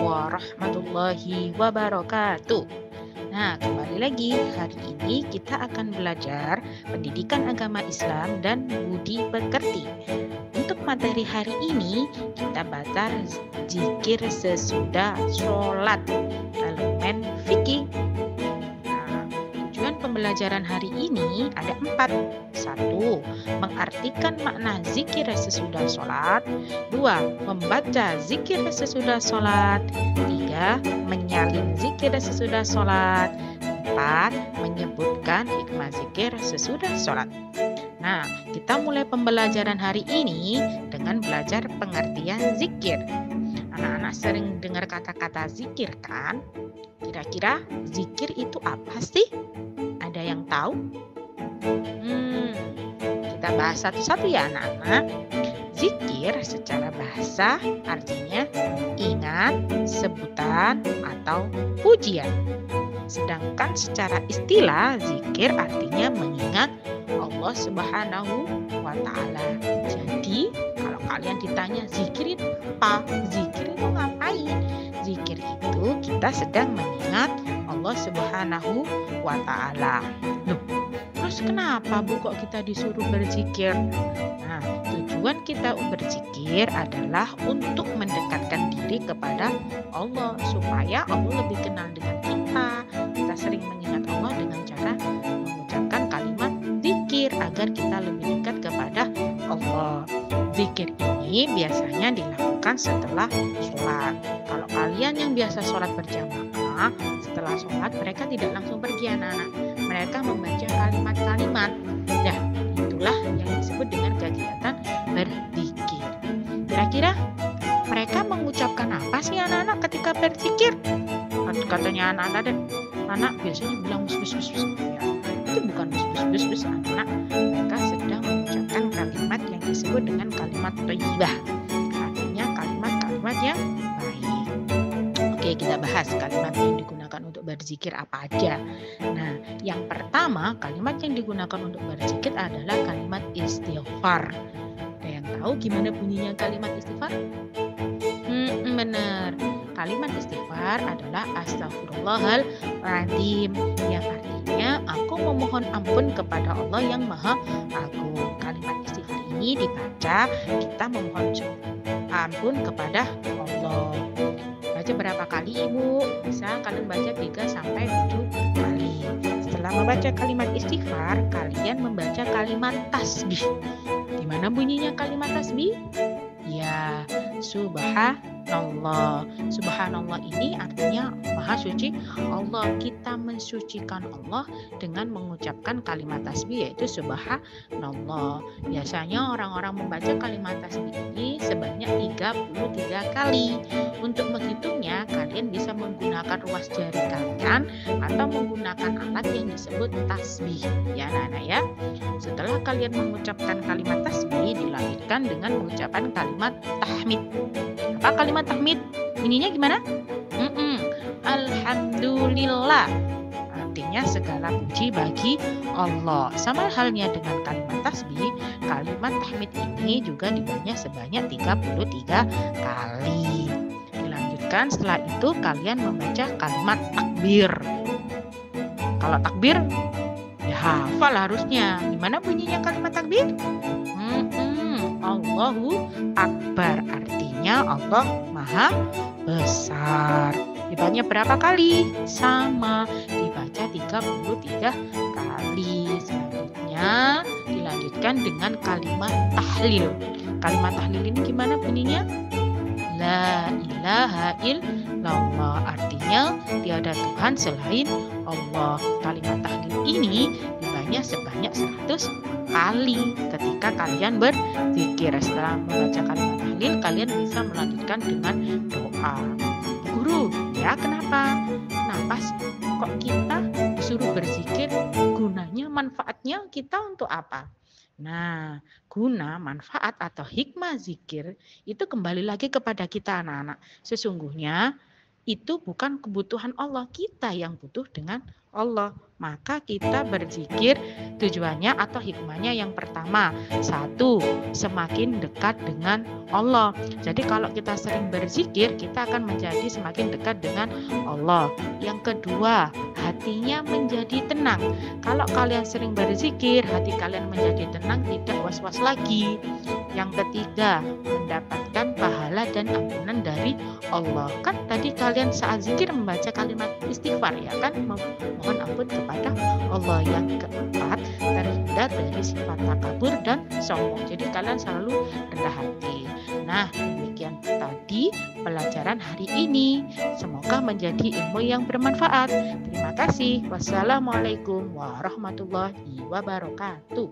warahmatullahi wabarakatuh. Nah, kembali lagi, hari ini kita akan belajar pendidikan agama Islam dan budi pekerti. Untuk materi hari ini, kita baca zikir sesudah sholat, elemen fikih. Tujuan pembelajaran hari ini ada 4. 1. Mengartikan makna zikir sesudah sholat. 2. Membaca zikir sesudah sholat. 3. Menyalin zikir sesudah sholat. 4. Menyebutkan hikmah zikir sesudah sholat. Nah, kita mulai pembelajaran hari ini dengan belajar pengertian zikir. Anak-anak sering dengar kata-kata zikir kan? Kira-kira zikir itu apa sih? Ada yang tahu? Kita bahas satu-satu ya anak-anak. Zikir secara bahasa artinya ingat, sebutan, atau pujian. Sedangkan secara istilah zikir artinya mengingat Allah Subhanahu wa Ta'ala. Jadi kalau kalian ditanya zikir itu apa? Zikir itu ngapain? Zikir itu kita sedang mengingat Allah Subhanahu wa Ta'ala. Loh, terus kenapa Bu kok kita disuruh berzikir? Nah, tujuan kita berzikir adalah untuk mendekatkan diri kepada Allah supaya Allah lebih kenal dengan kita. Kita sering mengingat Allah dengan cara mengucapkan kalimat zikir agar kita lebih dekat kepada Allah. Zikir ini biasanya dilakukan setelah sholat. Kalau kalian yang biasa sholat berjamaah, setelah sholat mereka tidak langsung pergi anak-anak. Mereka membaca kalimat-kalimat. Nah, itulah yang disebut dengan kegiatan berzikir. Kira-kira mereka mengucapkan apa sih anak-anak ketika berzikir? Katanya anak biasanya bilang bus. Ya, itu bukan bus anak. Mereka sedang mengucapkan kalimat yang disebut dengan kalimat thayyibah. Artinya kalimat-kalimat yang baik. Oke, kita bahas kalimat yang digunakan untuk berzikir apa aja. Nah, yang pertama kalimat yang digunakan untuk berzikir adalah kalimat istighfar. Ada yang tahu gimana bunyinya kalimat istighfar? Benar. Kalimat istighfar adalah astagfirullahaladzim, yang artinya aku memohon ampun kepada Allah yang Maha Agung. Kalimat istighfar ini dibaca kita memohon ampun kepada Allah. Baca berapa kali Ibu? Bisa kalian baca 3 sampai 7 kali. Setelah membaca kalimat istighfar, kalian membaca kalimat tasbih. Gimana bunyinya kalimat tasbih? Ya, subhanallah. Subhanallah ini artinya maha suci Allah. Kita mensucikan Allah dengan mengucapkan kalimat tasbih yaitu subhanallah. Biasanya orang-orang membaca kalimat tasbih ini sebanyak 33 kali. Untuk menghitungnya, kalian bisa menggunakan ruas jari kalian atau menggunakan alat yang disebut tasbih. Ya anak-anak ya. Setelah kalian mengucapkan kalimat tasbih, dilanjutkan dengan mengucapkan kalimat tahmid. Apa kalimat tahmid? Bunyinya gimana? Alhamdulillah. Artinya segala puji bagi Allah. Sama halnya dengan kalimat tasbih, kalimat tahmid ini juga dibaca sebanyak 33 kali. Dilanjutkan setelah itu kalian membaca kalimat takbir. Kalau takbir ya hafal harusnya. Gimana bunyinya kalimat takbir? Allahu Akbar, artinya Allah Maha Besar. Dibaca berapa kali? Sama, dibaca 33 kali. Selanjutnya dilanjutkan dengan kalimat tahlil. Kalimat tahlil ini gimana bunyinya? La ilaha illallah, artinya tiada Tuhan selain Allah. Kalimat tahlil ini dibaca sebanyak 100 kali ketika kalian berzikir. Setelah membaca kalimat tahlil, kalian bisa melanjutkan dengan doa. Guru, ya kenapa kok kita disuruh berzikir? Gunanya, manfaatnya kita untuk apa? Nah, guna, manfaat atau hikmah zikir itu kembali lagi kepada kita anak-anak. Sesungguhnya itu bukan kebutuhan Allah, kita yang butuh dengan Allah. Maka kita berzikir tujuannya atau hikmahnya yang pertama, satu, semakin dekat dengan Allah. Jadi kalau kita sering berzikir, kita akan menjadi semakin dekat dengan Allah. Yang kedua, hatinya menjadi tenang. Kalau kalian sering berzikir, hati kalian menjadi tenang, tidak was-was lagi. Yang ketiga, mendapatkan pahala dan ampunan dari Allah. Kan tadi kalian saat zikir membaca kalimat istighfar, ya kan, mohon ampun kepada Allah. Yang keempat, terhindar dari sifat takabur dan sombong. Jadi kalian selalu rendah hati. Nah, demikian tadi pelajaran hari ini. Semoga menjadi ilmu yang bermanfaat. Terima kasih. Wassalamualaikum warahmatullahi wabarakatuh.